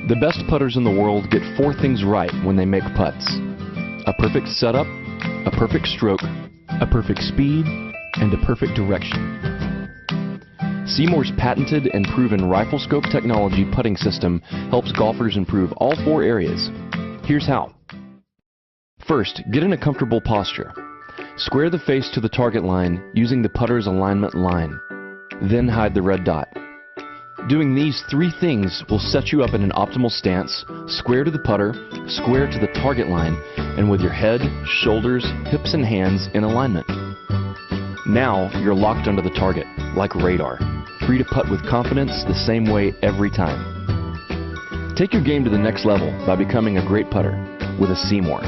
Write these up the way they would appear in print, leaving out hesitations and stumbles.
The best putters in the world get 4 things right when they make putts: a perfect setup, a perfect stroke, a perfect speed, and a perfect direction. Seymour's patented and proven rifle scope technology putting system helps golfers improve all 4 areas. Here's how. First, get in a comfortable posture. Square the face to the target line using the putter's alignment line. Then hide the red dot. Doing these 3 things will set you up in an optimal stance, square to the putter, square to the target line, and with your head, shoulders, hips, and hands in alignment. Now you're locked onto the target, like radar, free to putt with confidence the same way every time. Take your game to the next level by becoming a great putter with a Seymour.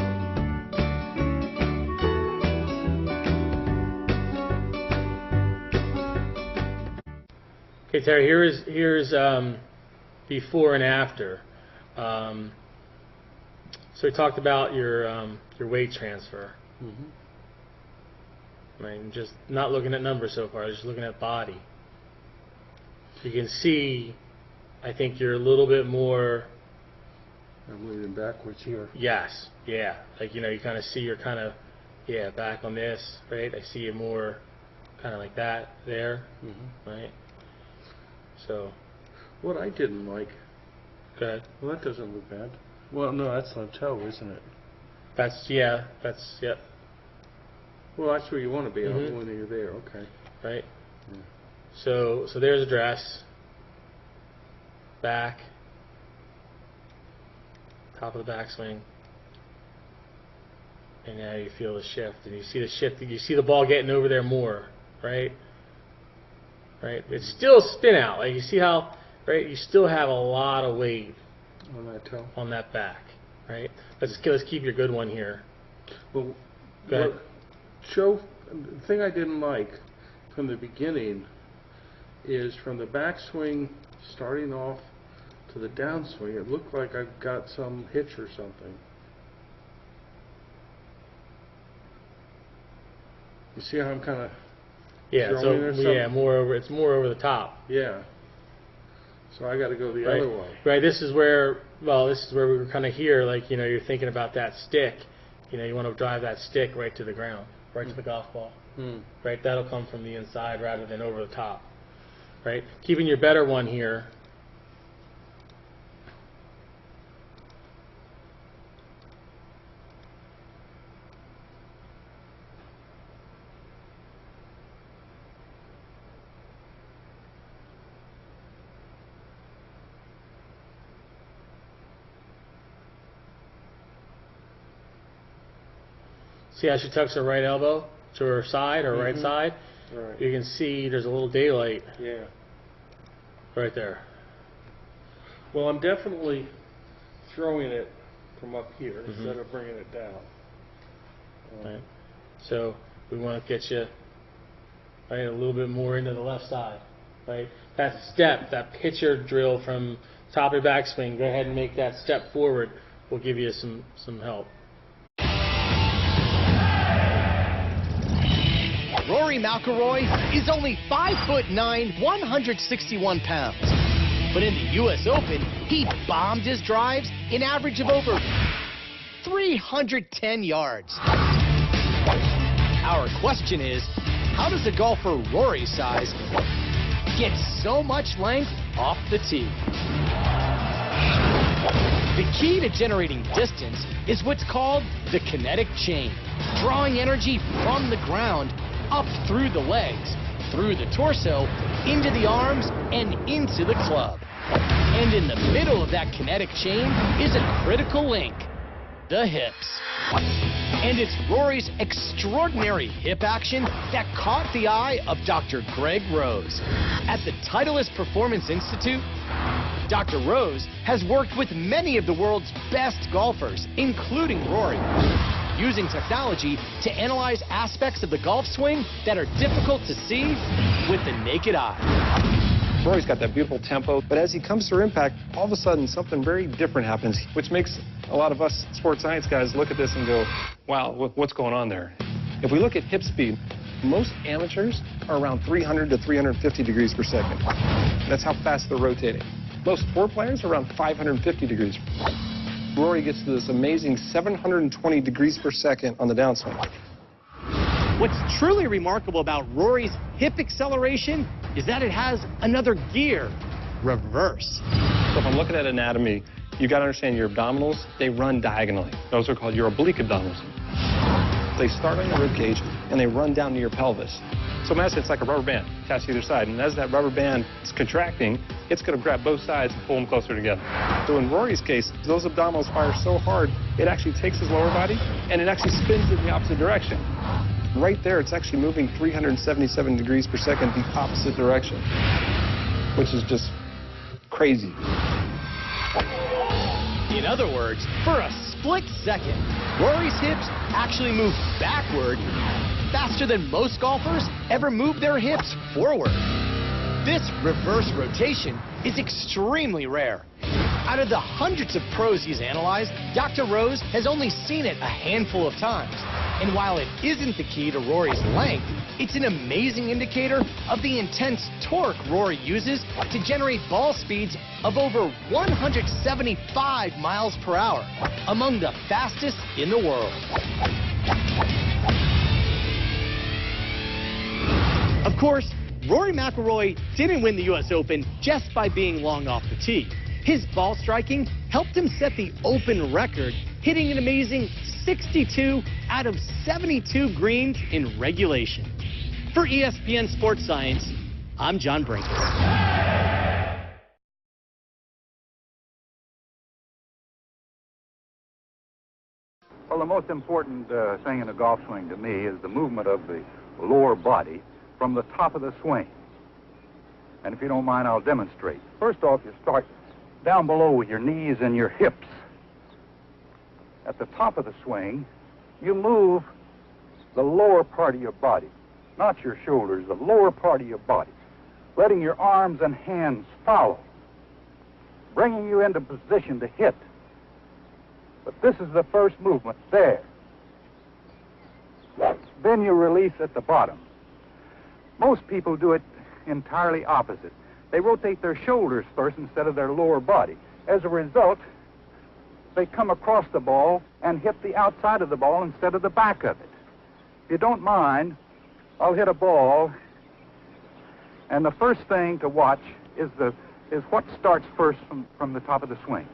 Okay, Terry, here's before and after. So we talked about your weight transfer. I mean, just not looking at numbers so far, just looking at body. You can see, I think you're a little bit more. I'm leaning backwards here. Yes, yeah. Like, you know, you kind of see you're kind of, yeah, back on this, right? I see you more kind of like that there, right? So, what I didn't like. Go ahead. Well, that doesn't look bad. Well, no, that's on toe, isn't it? That's, yeah, that's, yep. Well, that's where you want to be when you're there. Okay. Right. Yeah. So there's a dress. Back. Top of the backswing. And now you feel the shift, and you see the shift. You see the ball getting over there more, right? Right. It's still spin out. Like, you see how, right? You still have a lot of weight On that toe. on that back, right? Let's keep your good one here. Well, Go ahead. The thing I didn't like from the beginning is from the backswing starting off to the downswing, it looked like I've got some hitch or something. You see how I'm kind of throwing or something? Yeah, more over. It's more over the top. Yeah. So I got to go the Right. other way. Right. This is where we were kind of here. Like, you know, you're thinking about that stick. You know, you want to drive that stick right to the ground, right to the golf ball. Right. That'll come from the inside rather than over the top. Right. Keeping your better one here. See how she tucks her right elbow to her side, or right side? Right. You can see there's a little daylight Yeah. right there. Well, I'm definitely throwing it from up here instead of bringing it down. Right. So we want to get you right a little bit more into the left side. Right. That step, that pitcher drill from top of your backswing, go ahead and make that step forward. Will give you some help. Rory McIlroy is only 5'9", 161 pounds. But in the U.S. Open, he bombed his drives an average of over 310 yards. Our question is, how does a golfer Rory's size get so much length off the tee? The key to generating distance is what's called the kinetic chain, drawing energy from the ground up through the legs, through the torso, into the arms, and into the club. And in the middle of that kinetic chain is a critical link, the hips. And it's Rory's extraordinary hip action that caught the eye of Dr. Greg Rose. At the Titleist Performance Institute, Dr. Rose has worked with many of the world's best golfers, including Rory, using technology to analyze aspects of the golf swing that are difficult to see with the naked eye. Rory's got that beautiful tempo, but as he comes through impact, all of a sudden something very different happens, which makes a lot of us sports science guys look at this and go, wow, what's going on there? If we look at hip speed, most amateurs are around 300 to 350 degrees per second. That's how fast they're rotating. Most sport players are around 550 degrees. Rory gets to this amazing 720 degrees per second on the downswing. What's truly remarkable about Rory's hip acceleration is that it has another gear, reverse. So if I'm looking at anatomy, you got to understand your abdominals, they run diagonally. Those are called your oblique abdominals. They start on your rib cage and they run down to your pelvis. So in essence, it's like a rubber band attached to either side. And as that rubber band is contracting, it's going to grab both sides and pull them closer together. So in Rory's case, those abdominals fire so hard, it actually takes his lower body and it actually spins in the opposite direction. Right there, it's actually moving 377 degrees per second the opposite direction, which is just crazy. In other words, for a split second, Rory's hips actually move backward faster than most golfers ever move their hips forward. This reverse rotation is extremely rare. Out of the hundreds of pros he's analyzed, Dr. Rose has only seen it a handful of times. And while it isn't the key to Rory's length, it's an amazing indicator of the intense torque Rory uses to generate ball speeds of over 175 miles per hour, among the fastest in the world. Of course, Rory McIlroy didn't win the U.S. Open just by being long off the tee. His ball striking helped him set the Open record, hitting an amazing 62 out of 72 greens in regulation. For ESPN Sports Science, I'm John Brinkus. Well, the most important thing in a golf swing to me is the movement of the lower body from the top of the swing. And if you don't mind, I'll demonstrate. First off, you start down below with your knees and your hips. At the top of the swing, you move the lower part of your body, not your shoulders, the lower part of your body, letting your arms and hands follow, bringing you into position to hit. But this is the first movement there. Then you release at the bottom. Most people do it entirely opposite. They rotate their shoulders first instead of their lower body. As a result, they come across the ball and hit the outside of the ball instead of the back of it. If you don't mind, I'll hit a ball, and the first thing to watch is what starts first from the top of the swing.